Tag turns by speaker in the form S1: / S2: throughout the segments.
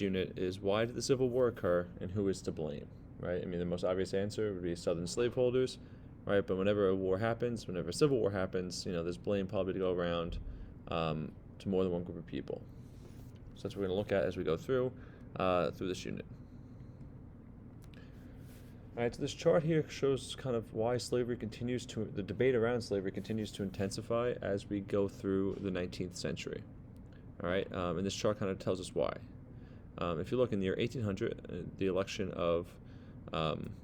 S1: unit is, why did the Civil War occur and who is to blame, right? I mean, the most obvious answer would be Southern slaveholders, right? But whenever a war happens, whenever a civil war happens, there's blame probably to go around to more than one group of people. So that's what we're going to look at as we go through this unit. All right, so this chart here shows kind of why the debate around slavery continues to intensify as we go through the 19th century. All right, and this chart kind of tells us why. If you look in the year 1800, the election of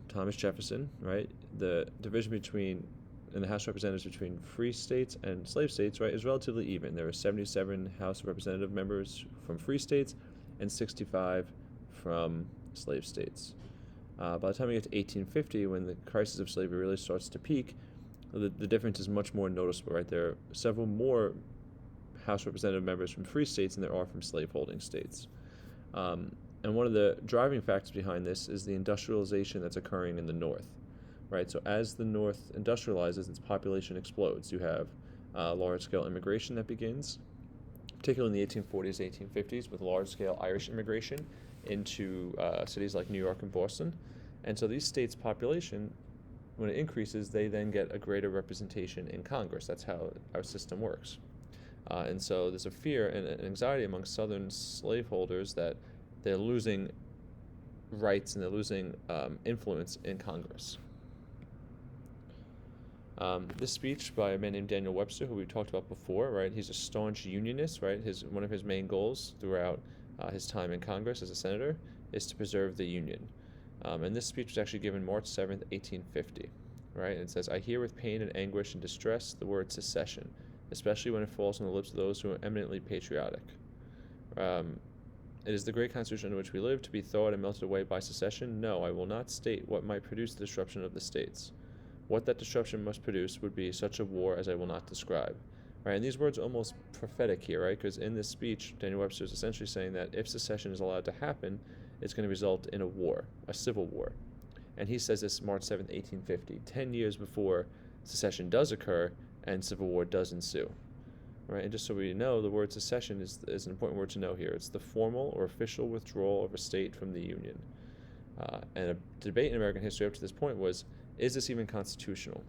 S1: Thomas Jefferson, right, the division in the House of Representatives between free states and slave states, right, is relatively even. There were 77 House of Representative members from free states and 65 from slave states. By the time we get to 1850, when the crisis of slavery really starts to peak, the difference is much more noticeable, right? There are several more House of Representative members from free states than there are from slaveholding states. And one of the driving factors behind this is the industrialization that's occurring in the North, right? So as the North industrializes, its population explodes. You have large-scale immigration that begins, particularly in the 1840s, 1850s, with large-scale Irish immigration into cities like New York and Boston. And so these states' population, when it increases, they then get a greater representation in Congress. That's how our system works. And so there's a fear and anxiety among Southern slaveholders that they're losing rights and they're losing influence in Congress. This speech by a man named Daniel Webster, who we talked about before, right? He's a staunch unionist, right? One of his main goals throughout his time in Congress as a senator is to preserve the Union. And this speech was actually given March 7th, 1850, right? And it says, "I hear with pain and anguish and distress the word secession, especially when it falls on the lips of those who are eminently patriotic. It is the great Constitution in which we live to be thawed and melted away by secession. No, I will not state what might produce the disruption of the states. What that disruption must produce would be such a war as I will not describe." Right, and these words are almost prophetic here, right? Because in this speech, Daniel Webster is essentially saying that if secession is allowed to happen, it's going to result in a war, a civil war. And he says this March 7th, 1850, 10 years before secession does occur and civil war does ensue. Right, and just so we know, the word secession is an important word to know here. It's the formal or official withdrawal of a state from the Union. And a debate in American history up to this point was, is this even constitutional?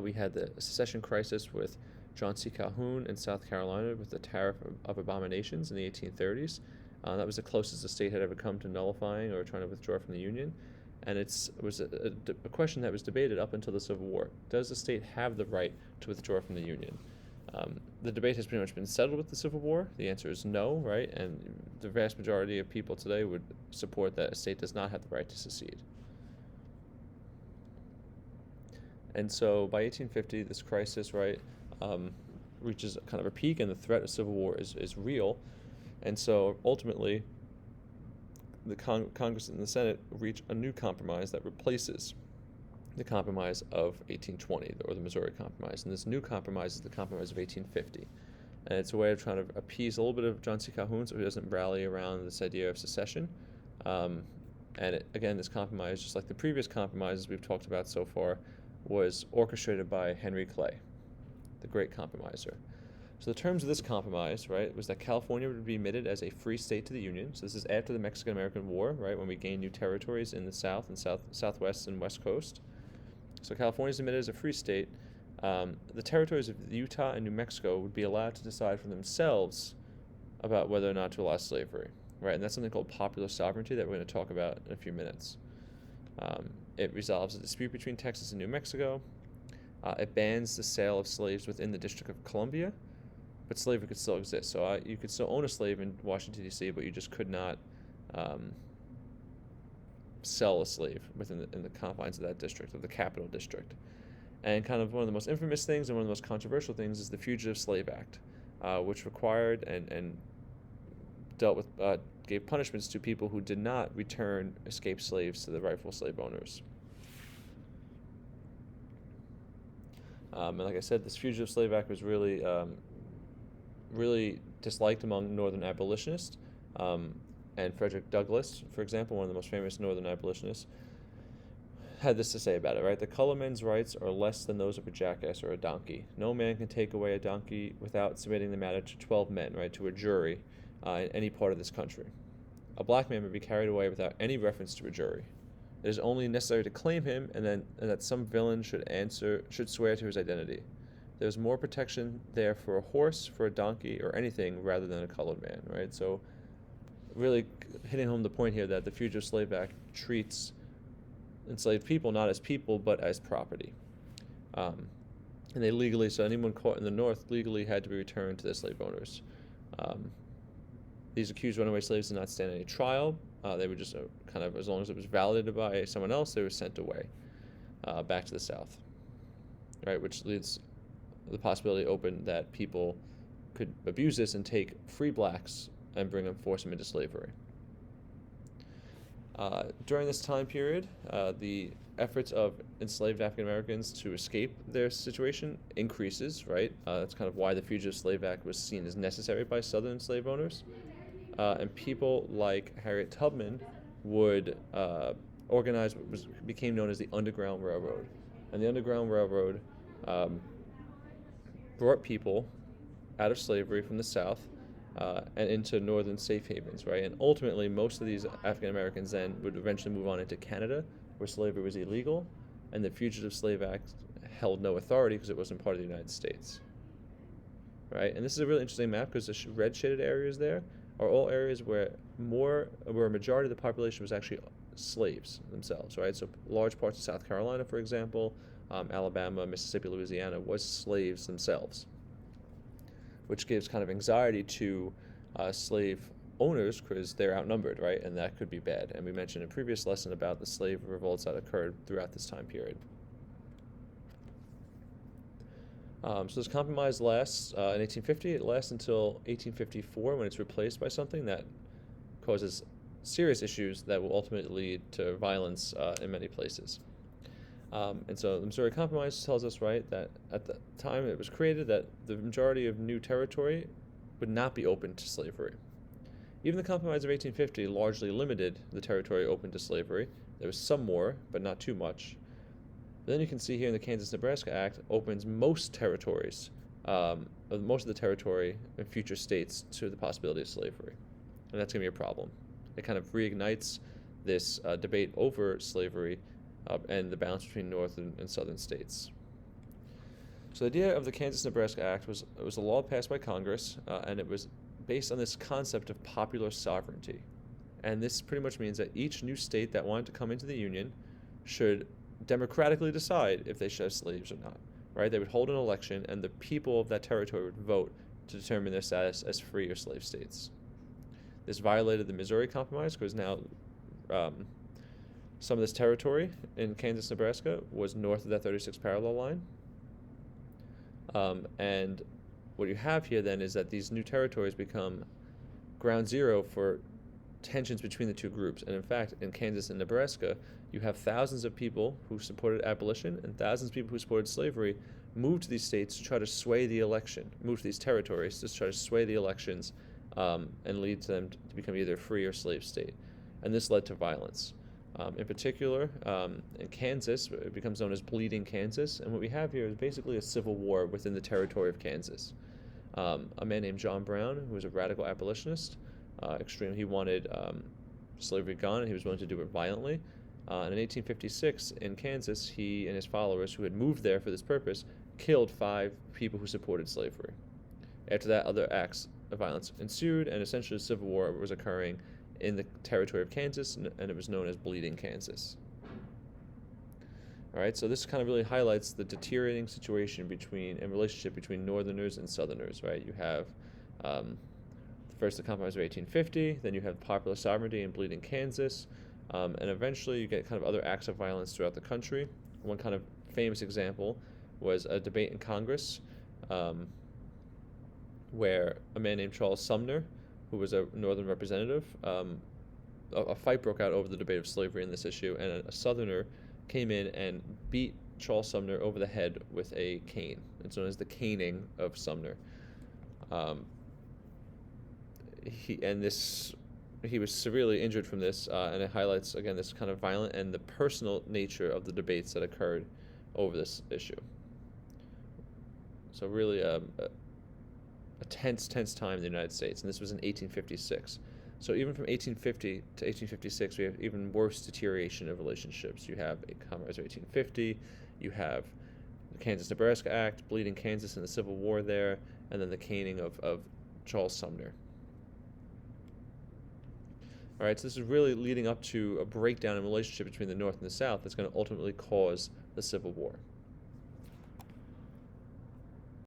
S1: We had the secession crisis with John C. Calhoun in South Carolina with the Tariff of Abominations in the 1830s. That was the closest the state had ever come to nullifying or trying to withdraw from the Union. And it was a question that was debated up until the Civil War. Does the state have the right to withdraw from the Union? The debate has pretty much been settled with the Civil War. The answer is no, right? And the vast majority of people today would support that a state does not have the right to secede. And so by 1850, this crisis, right, reaches kind of a peak, and the threat of civil war is real. And so ultimately, the Congress and the Senate reach a new compromise that replaces the compromise of 1820, or the Missouri Compromise. And this new compromise is the compromise of 1850. And it's a way of trying to appease a little bit of John C. Calhoun so he doesn't rally around this idea of secession. Again, this compromise, just like the previous compromises we've talked about so far, was orchestrated by Henry Clay, the great compromiser. So the terms of this compromise, right, was that California would be admitted as a free state to the Union. So this is after the Mexican-American War, right, when we gained new territories in the South and Southwest and West Coast. So California is admitted as a free state. The territories of Utah and New Mexico would be allowed to decide for themselves about whether or not to allow slavery, right? And that's something called popular sovereignty that we're going to talk about in a few minutes. It resolves a dispute between Texas and New Mexico. It bans the sale of slaves within the District of Columbia, but slavery could still exist. So you could still own a slave in Washington, D.C., but you just could not sell a slave in the confines of that district, of the capital district. And kind of one of the most infamous things and one of the most controversial things is the Fugitive Slave Act, which required and dealt with, gave punishments to people who did not return escaped slaves to the rightful slave owners. And like I said, this Fugitive Slave Act was really disliked among Northern abolitionists. And Frederick Douglass, for example, one of the most famous Northern abolitionists, had this to say about it, right? The color men's rights are less than those of a jackass or a donkey. No man can take away a donkey without submitting the matter to 12 men, right, to a jury in any part of this country. a black man may be carried away without any reference to a jury. It is only necessary to claim him, and that some villain should swear to his identity. There is more protection there for a horse, for a donkey, or anything rather than a colored man, right? So really hitting home the point here that the Fugitive Slave Act treats enslaved people not as people, but as property. And they legally, so anyone caught in the North legally had to be returned to their slave owners. These accused runaway slaves did not stand any trial. They were just kind of, as long as it was validated by someone else, they were sent away back to the South, right? Which leaves the possibility open that people could abuse this and take free blacks and force them into slavery. During this time period, the efforts of enslaved African Americans to escape their situation increases, right? That's kind of why the Fugitive Slave Act was seen as necessary by Southern slave owners. And people like Harriet Tubman would organize what became known as the Underground Railroad. And the Underground Railroad brought people out of slavery from the South and into northern safe havens, right? And ultimately, most of these African Americans then would eventually move on into Canada, where slavery was illegal, and the Fugitive Slave Act held no authority because it wasn't part of the United States, right? And this is a really interesting map because the red shaded areas there are all areas where a majority of the population was actually slaves themselves, right? So large parts of South Carolina, for example, Alabama, Mississippi, Louisiana was slaves themselves, which gives kind of anxiety to slave owners because they're outnumbered, right? And that could be bad. And we mentioned in a previous lesson about the slave revolts that occurred throughout this time period. So this compromise lasts in 1850. It lasts until 1854 when it's replaced by something that causes serious issues that will ultimately lead to violence in many places. And so the Missouri Compromise tells us, right, that at the time it was created that the majority of new territory would not be open to slavery. Even the Compromise of 1850 largely limited the territory open to slavery. There was some more, but not too much. But then you can see here in the KansasNebraska Act opens most territories, most of the territory in future states to the possibility of slavery. And that's going to be a problem. It kind of reignites this debate over slavery and the balance between northern and southern states. So the idea of the KansasNebraska Act was a law passed by Congress, and it was based on this concept of popular sovereignty. And this pretty much means that each new state that wanted to come into the Union should democratically decide if they should have slaves or not, right? They would hold an election, and the people of that territory would vote to determine their status as free or slave states. This violated the Missouri Compromise because now some of this territory in Kansas, Nebraska was north of that 36 parallel line. And what you have here then is that these new territories become ground zero for tensions between the two groups. And in fact, in Kansas and Nebraska, you have thousands of people who supported abolition and thousands of people who supported slavery move to these states to try to sway the election, move to these territories to try to sway the elections and lead to them to become either free or slave state. And this led to violence. In particular, in Kansas, it becomes known as Bleeding Kansas, and what we have here is basically a civil war within the territory of Kansas. A man named John Brown, who was a radical abolitionist, he wanted slavery gone, and he was willing to do it violently. And in 1856, in Kansas, he and his followers, who had moved there for this purpose, killed 5 people who supported slavery. After that, other acts of violence ensued, and essentially a civil war was occurring in the territory of Kansas, and it was known as Bleeding Kansas. All right, so this kind of really highlights the deteriorating situation and relationship between Northerners and Southerners, right? You have first the Compromise of 1850, then you have popular sovereignty in Bleeding Kansas, and eventually you get kind of other acts of violence throughout the country. One kind of famous example was a debate in Congress where a man named Charles Sumner, who was a Northern representative, a fight broke out over the debate of slavery in this issue, and a Southerner came in and beat Charles Sumner over the head with a cane. It's known as the caning of Sumner. He was severely injured from this, and it highlights, again, this kind of violent and the personal nature of the debates that occurred over this issue. So really a tense time in the United States, and this was in 1856. So even from 1850 to 1856, we have even worse deterioration of relationships. You have a Commerce of 1850, you have the Kansas-Nebraska Act, bleeding Kansas in the Civil War there, and then the caning of Charles Sumner. All right, so this is really leading up to a breakdown in relationship between the North and the South that's going to ultimately cause the Civil War.